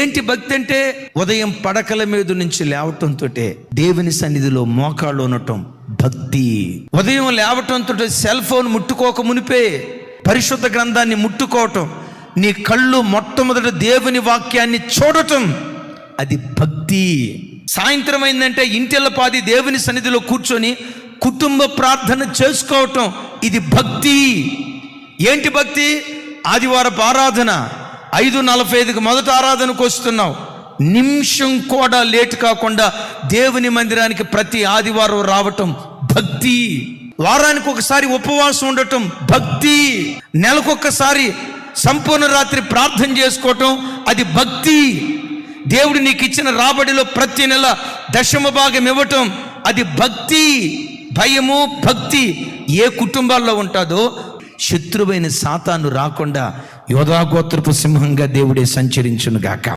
ఏంటి భక్తి అంటే? ఉదయం పడకల మీద నుంచి లేవటంతో దేవుని సన్నిధిలో మోకాళ్ళు ఉండటం భక్తి. ఉదయం లేవటంతో సెల్ ఫోన్ ముట్టుకోక మునిపే పరిశుద్ధ గ్రంథాన్ని ముట్టుకోవటం, నీ కళ్ళు మొట్టమొదట దేవుని వాక్యాన్ని చూడటం, అది భక్తి. సాయంత్రం అయిందంటే ఇంటిల్లపాది దేవుని సన్నిధిలో కూర్చొని కుటుంబ ప్రార్థన చేసుకోవటం, ఇది భక్తి. ఏంటి భక్తి? ఆదివారపు ఆరాధన 5:45కి మొదట ఆరాధనకు వస్తున్నావు, నిమిషం కూడా లేట్ కాకుండా దేవుని మందిరానికి ప్రతి ఆదివారం రావటం భక్తి. వారానికి ఒకసారి ఉపవాసం ఉండటం భక్తి. నెలకొకసారి సంపూర్ణ రాత్రి ప్రార్థన చేసుకోవటం, అది భక్తి. దేవుడు నీకు ఇచ్చిన రాబడిలో ప్రతి నెల 10వ భాగం ఇవ్వటం, అది భక్తి. భయము భక్తి ఏ కుటుంబాల్లో ఉంటుందో శత్రువైన సాతాను రాకుండా యోధా గోత్రపు సింహంగా దేవుడే సంచరించును గాక.